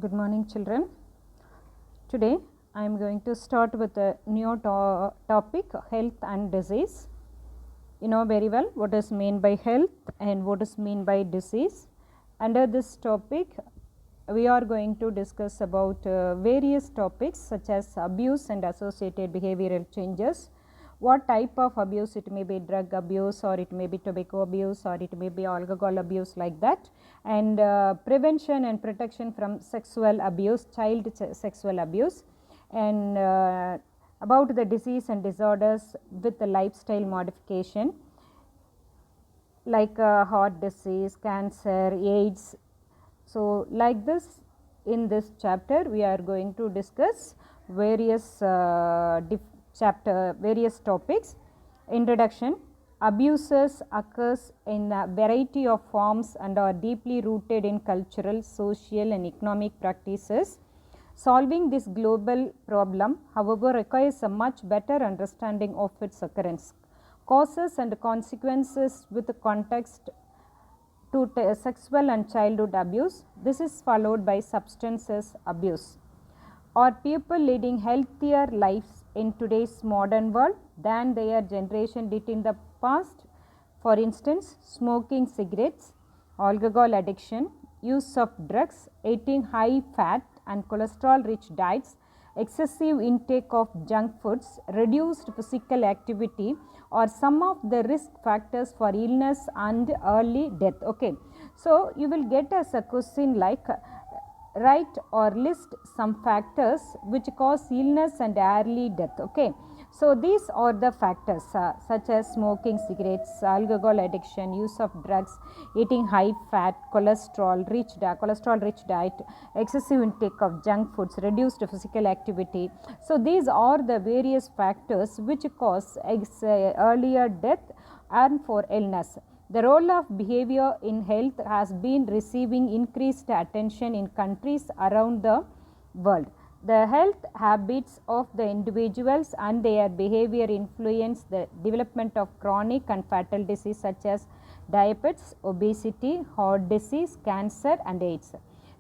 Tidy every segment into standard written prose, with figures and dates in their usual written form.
Good morning, children. Today I am going to start with a new topic, health and disease. You know very well what is meant by health and what is meant by disease. Under this topic we are going to discuss about various topics such as abuse and associated behavioral changes. What type of abuse? It may be drug abuse, or it may be tobacco abuse, or it may be alcohol abuse, like that, and prevention and protection from sexual abuse, child sexual abuse, and about the disease and disorders with the lifestyle modification like heart disease, cancer, AIDS. So, like this, in this chapter we are going to discuss various various topics. Introduction. Abuses occurs in a variety of forms and are deeply rooted in cultural, social and economic practices. Solving this global problem, however, requires a much better understanding of its occurrence, causes and consequences with the context to sexual and childhood abuse. This is followed by substances abuse. Are people leading healthier lives in today's modern world than their generation did in the past? For instance, smoking cigarettes, alcohol addiction, use of drugs, eating high fat and cholesterol rich diets, excessive intake of junk foods, reduced physical activity are some of the risk factors for illness and early death. Okay. So, you will get as a question like write or list some factors which cause illness and early death. Okay. So, these are the factors such as smoking cigarettes, alcohol addiction, use of drugs, eating high fat, cholesterol rich diet, excessive intake of junk foods, reduced physical activity. So, these are the various factors which cause earlier death and for illness. The role of behavior in health has been receiving increased attention in countries around the world. The health habits of the individuals and their behavior influence the development of chronic and fatal disease such as diabetes, obesity, heart disease, cancer and AIDS.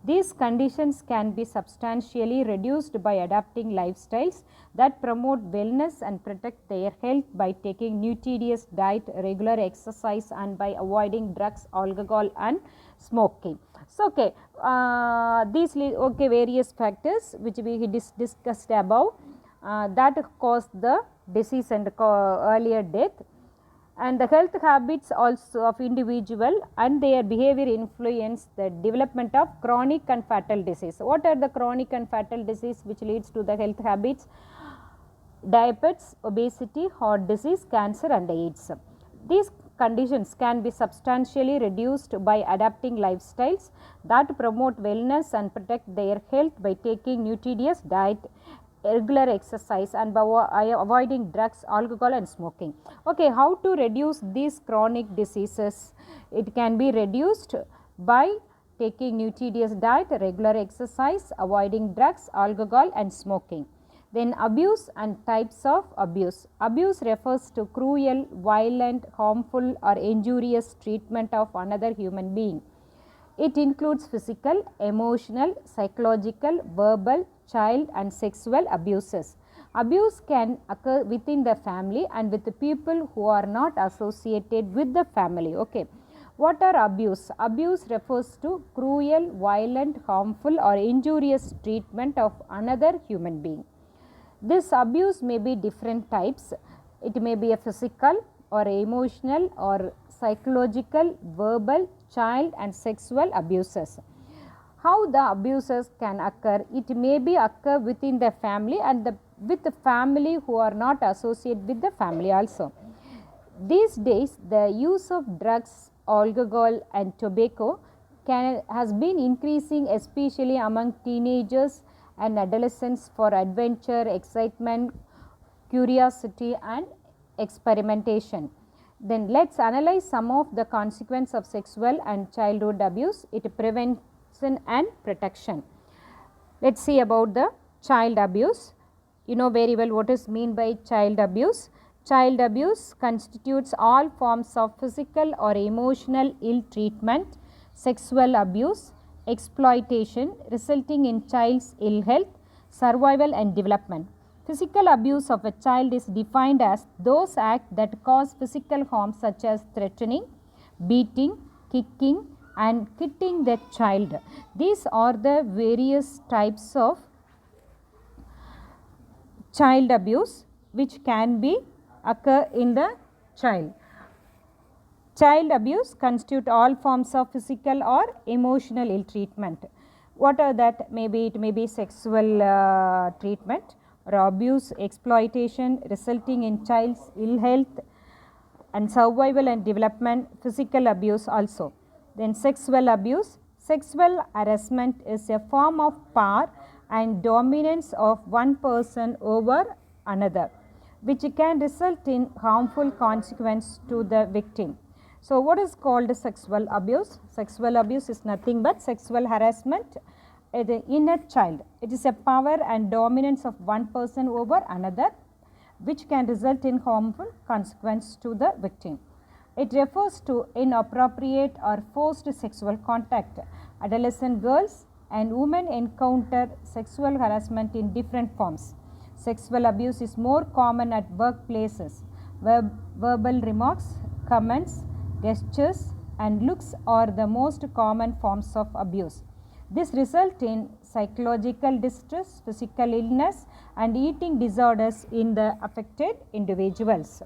These conditions can be substantially reduced by adapting lifestyles that promote wellness and protect their health by taking nutritious diet, regular exercise and by avoiding drugs, alcohol and smoking. So, okay, these various factors which we discussed above that cause the disease and earlier death. And the health habits also of individual and their behavior influence the development of chronic and fatal disease. What are the chronic and fatal disease which leads to the health habits? Diabetes, obesity, heart disease, cancer and AIDS. These conditions can be substantially reduced by adapting lifestyles that promote wellness and protect their health by taking nutritious diet, regular exercise and by avoiding drugs, alcohol and smoking. Okay, how to reduce these chronic diseases? It can be reduced by taking nutritious diet, regular exercise, avoiding drugs, alcohol and smoking. Then abuse and types of abuse. Abuse refers to cruel, violent, harmful or injurious treatment of another human being. It includes physical, emotional, psychological, verbal, child and sexual abuses. Abuse can occur within the family and with the people who are not associated with the family. Okay. What are abuse? Abuse refers to cruel, violent, harmful or injurious treatment of another human being. This abuse may be different types. It may be a physical or emotional or psychological, verbal, child and sexual abuses. How the abuses can occur? It may be occur within the family and with the family who are not associated with the family also. These days the use of drugs, alcohol and tobacco has been increasing, especially among teenagers and adolescents, for adventure, excitement, curiosity and experimentation. Then let us analyze some of the consequences of sexual and childhood abuse. It prevention and protection. Let us see about the child abuse. You know very well what is mean by child abuse. Child abuse constitutes all forms of physical or emotional ill treatment, sexual abuse, exploitation resulting in child's ill health, survival and development. Physical abuse of a child is defined as those acts that cause physical harm such as threatening, beating, kicking and hitting the child. These are the various types of child abuse which can be occur in the child. Child abuse constitute all forms of physical or emotional ill treatment. What are that? Maybe it may be sexual treatment or abuse, exploitation resulting in child's ill health and survival and development, physical abuse also. Then sexual abuse. Sexual harassment is a form of power and dominance of one person over another, which can result in harmful consequence to the victim. So, what is called sexual abuse? Sexual abuse is nothing but sexual harassment in a child. It is a power and dominance of one person over another, which can result in harmful consequence to the victim. It refers to inappropriate or forced sexual contact. Adolescent girls and women encounter sexual harassment in different forms. Sexual abuse is more common at workplaces. Verbal remarks, comments, gestures and looks are the most common forms of abuse. This results in psychological distress, physical illness and eating disorders in the affected individuals.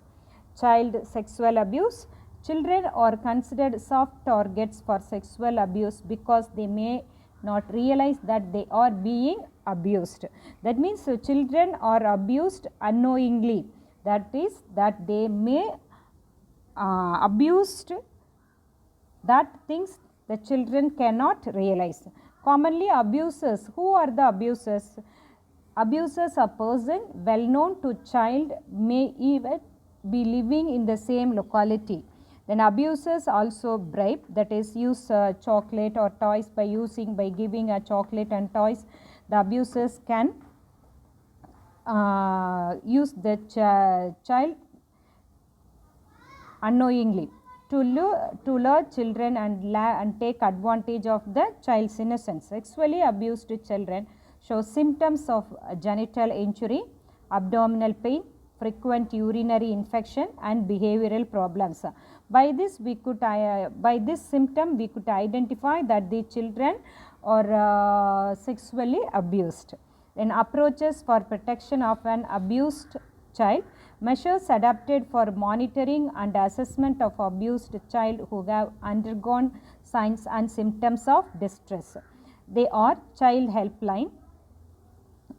Child sexual abuse. Children are considered soft targets for sexual abuse because they may not realize that they are being abused. That means children are abused unknowingly. That is that they may abused that things the children cannot realize. Commonly abusers, who are the abusers? Abusers are person well known to child, may even be living in the same locality. Then abusers also bribe, that is use chocolate or toys by giving a chocolate and toys. The abusers can use the child unknowingly to lure children and take advantage of the child's innocence. Sexually abused children show symptoms of genital injury, abdominal pain, frequent urinary infection and behavioral problems. By this symptom we could identify that the children are sexually abused. Then approaches for protection of an abused child. Measures adapted for monitoring and assessment of abused child who have undergone signs and symptoms of distress. They are child helpline.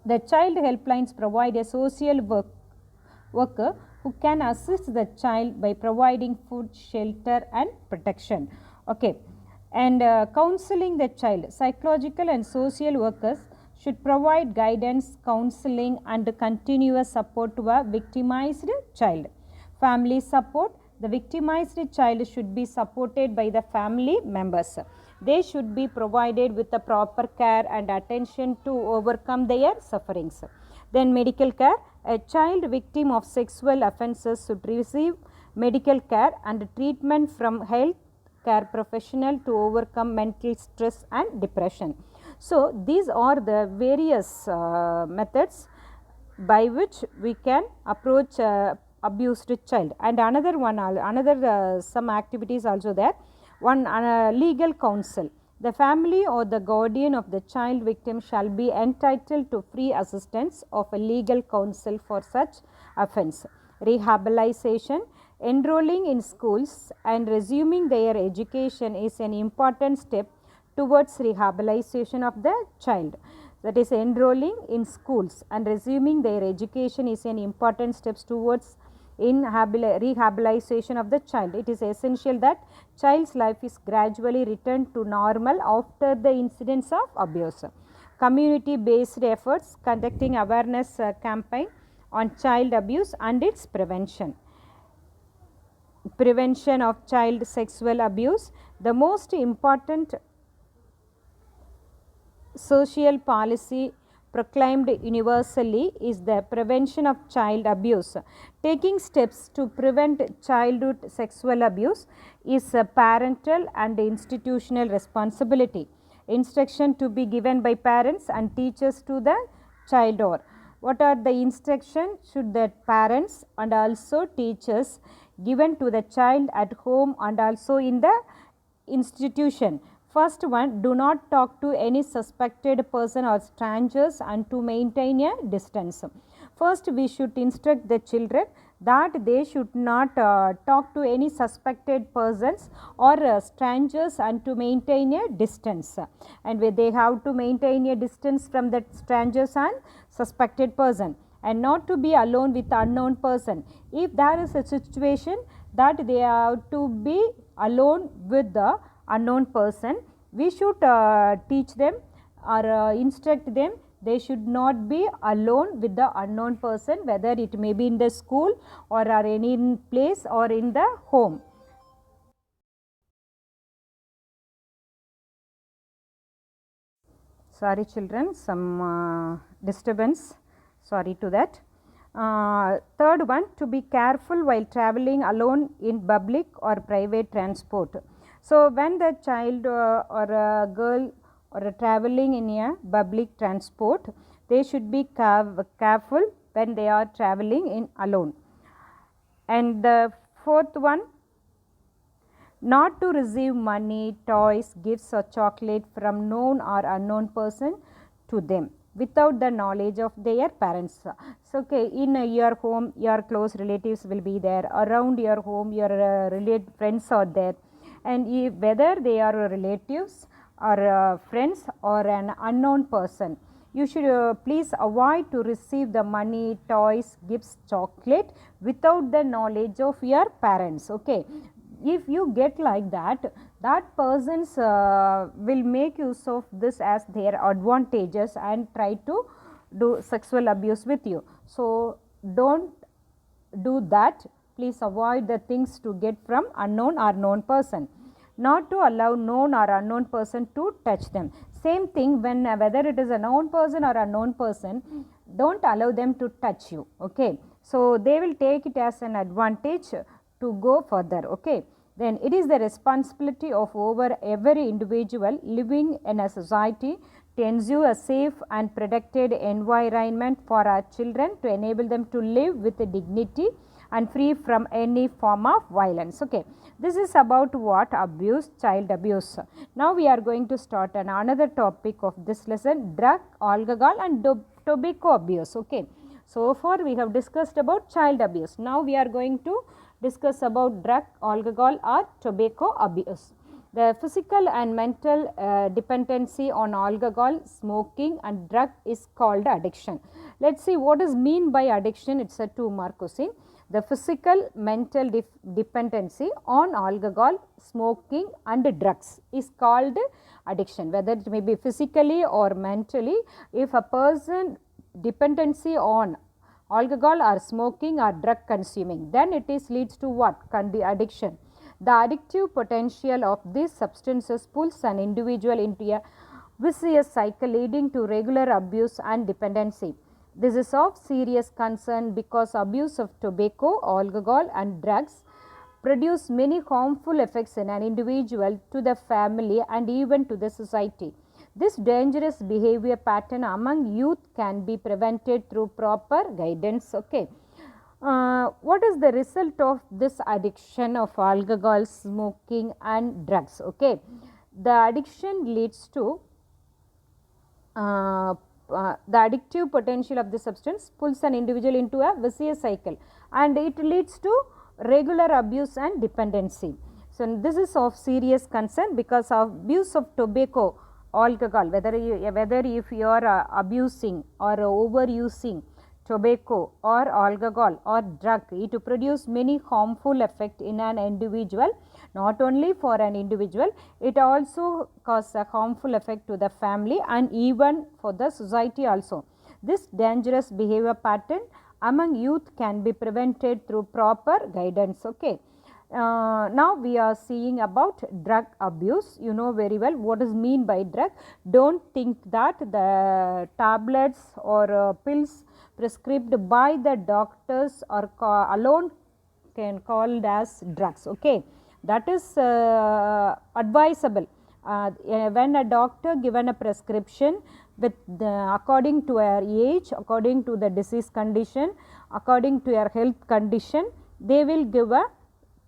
The child helplines provide a social worker who can assist the child by providing food, shelter and protection. Okay. And counseling the child. Psychological and social workers should provide guidance, counseling and continuous support to a victimized child. Family support. The victimized child should be supported by the family members. They should be provided with the proper care and attention to overcome their sufferings. Then medical care. A child victim of sexual offences should receive medical care and treatment from health care professional to overcome mental stress and depression. So, these are the various methods by which we can approach abused child. And another one, some activities also there. One, legal counsel. The family or the guardian of the child victim shall be entitled to free assistance of a legal counsel for such offence. Rehabilitation. Enrolling in schools and resuming their education is an important step towards rehabilitation of the child. That is, enrolling in schools and resuming their education is an important step towards rehabilitation of the child. It is essential that child's life is gradually returned to normal after the incidents of abuse. Community based efforts, conducting awareness campaign on child abuse and its prevention. Prevention of child sexual abuse. The most important social policy proclaimed universally is the prevention of child abuse. Taking steps to prevent childhood sexual abuse is a parental and institutional responsibility. instruction to be given by parents and teachers to the child, or what are the instructions should the parents and also teachers given to the child at home and also in the institution? First one, do not talk to any suspected person or strangers and to maintain a distance. First, we should instruct the children that they should not talk to any suspected persons or strangers and to maintain a distance, and they have to maintain a distance from that strangers and suspected person, and not to be alone with unknown person. If there is a situation that they have to be alone with the unknown person, we should teach them or instruct them they should not be alone with the unknown person, whether it may be in the school or any place or in the home. Sorry children, some disturbance, sorry to that. Third one, to be careful while travelling alone in public or private transport. So, when the child or a girl or travelling in a public transport, they should be careful when they are travelling in alone. And the fourth one, not to receive money, toys, gifts or chocolate from known or unknown person to them without the knowledge of their parents. So, okay, in your home your close relatives will be there, around your home your friends are there, and if, whether they are relatives or friends or an unknown person, you should please avoid to receive the money, toys, gifts, chocolate without the knowledge of your parents. Okay, if you get like that, that persons will make use of this as their advantages and try to do sexual abuse with you. So, don't do that, please avoid the things to get from unknown or known person. Not to allow known or unknown person to touch them. Same thing when whether it is a known person or unknown person, don't allow them to touch you. Okay, so they will take it as an advantage to go further. Okay, then it is the responsibility of over every individual living in a society to ensure a safe and protected environment for our children, to enable them to live with dignity and free from any form of violence. Okay, this is about what? Abuse, child abuse. Now we are going to start another topic of this lesson, drug, alcohol and tobacco abuse. Okay, so far we have discussed about child abuse. Now we are going to discuss about drug, alcohol or tobacco abuse. The physical and mental dependency on alcohol, smoking and drug is called addiction. Let us see what is mean by addiction. It is a 2-mark question. The physical mental dependency on alcohol, smoking and drugs is called addiction, whether it may be physically or mentally. If a person dependency on alcohol or smoking or drug consuming, then it is leads to what? Addiction. The addictive potential of these substances pulls an individual into a vicious cycle leading to regular abuse and dependency. This is of serious concern because abuse of tobacco, alcohol and drugs produce many harmful effects in an individual, to the family and even to the society. This dangerous behavior pattern among youth can be prevented through proper guidance. Okay. What is the result of this addiction of alcohol, smoking and drugs? Okay, the addiction leads to the addictive potential of the substance pulls an individual into a vicious cycle and it leads to regular abuse and dependency. So, this is of serious concern because of abuse of tobacco, alcohol, whether if you are abusing or overusing tobacco or alcohol or drug, it produce many harmful effect in an individual. Not only for an individual, it also cause a harmful effect to the family and even for the society also. This dangerous behavior pattern among youth can be prevented through proper guidance. Okay. Now we are seeing about drug abuse. You know very well what is mean by drug. Don't think that the tablets or pills prescribed by the doctors or alone can called as drugs. Okay, that is advisable. when a doctor given a prescription with according to your age, according to the disease condition, according to your health condition, they will give a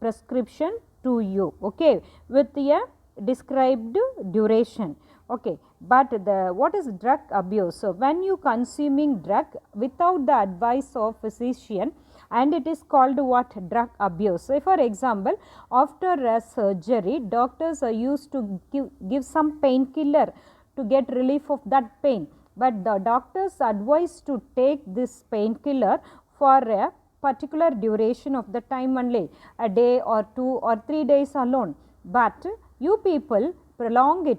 prescription to you, okay, with a described duration, okay. But what is drug abuse? So when you consuming drug without the advice of physician, and it is called what? Drug abuse. So for example, after a surgery, doctors are used to give some painkiller to get relief of that pain, but the doctors advise to take this painkiller for a particular duration of the time only, a day or 2 or 3 days alone, but you people prolong it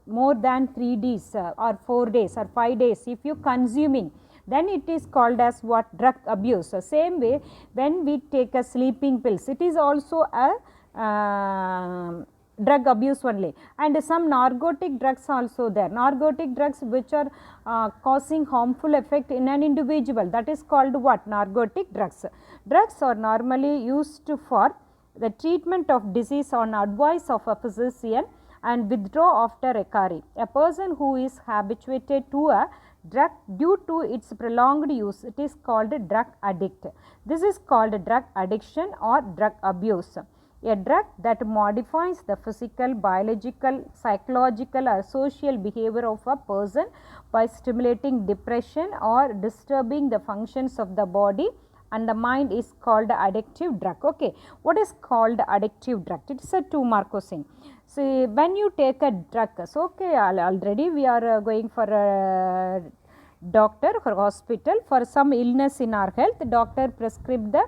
more than 3 days or 4 days or 5 days if you consuming, then it is called as what? Drug abuse. So same way, when we take a sleeping pills, it is also a drug abuse only. And some narcotic drugs also there, narcotic drugs which are causing harmful effect in an individual, that is called what? Narcotic drugs. Drugs are normally used for the treatment of disease on advice of a physician and withdraw after recurring. A person who is habituated to a drug due to its prolonged use, it is called drug addict. This is called drug addiction or drug abuse. A drug that modifies the physical, biological, psychological or social behavior of a person by stimulating depression or disturbing the functions of the body and the mind is called addictive drug, okay. What is called addictive drug? It is a 2-mark question. So when you take a drug, so okay, already we are going for a doctor, for hospital, for some illness in our health, the doctor prescribe the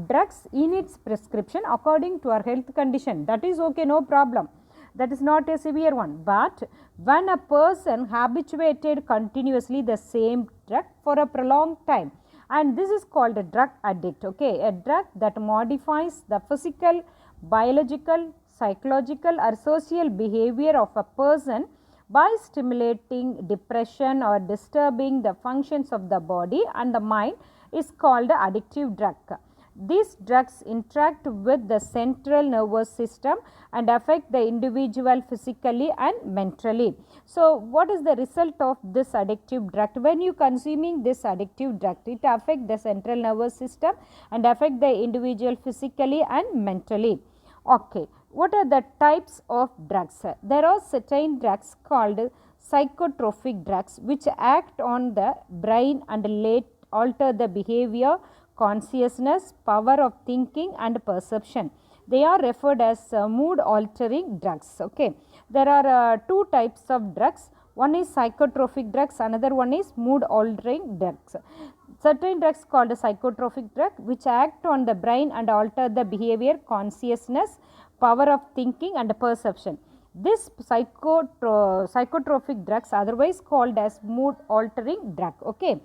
drugs in its prescription according to our health condition, that is okay, no problem, that is not a severe one. But when a person habituated continuously the same drug for a prolonged time, and this is called a drug addict, okay, a drug that modifies the physical, biological, psychological or social behavior of a person by stimulating depression or disturbing the functions of the body and the mind is called addictive drug. These drugs interact with the central nervous system and affect the individual physically and mentally. So what is the result of this addictive drug? When you consuming this addictive drug, it affect the central nervous system and affect the individual physically and mentally, okay. What are the types of drugs? There are certain drugs called psychotropic drugs which act on the brain and alter the behavior, consciousness, power of thinking and perception. They are referred as mood altering drugs, okay. There are 2 types of drugs, one is psychotropic drugs, another one is mood altering drugs. Certain drugs called psychotropic drug which act on the brain and alter the behavior, consciousness, power of thinking and perception. This psychotropic drugs otherwise called as mood altering drug, okay.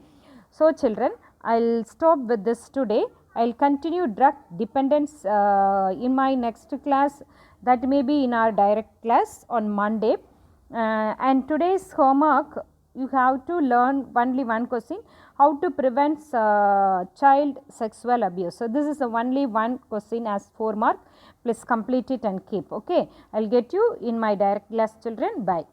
So children, I will stop with this today. I will continue drug dependence in my next class, that may be in our direct class on Monday. And today's homework, you have to learn only one question, how to prevent child sexual abuse. So this is only one question as 4 mark, please complete it and keep, okay. I will get you in my direct class children, bye.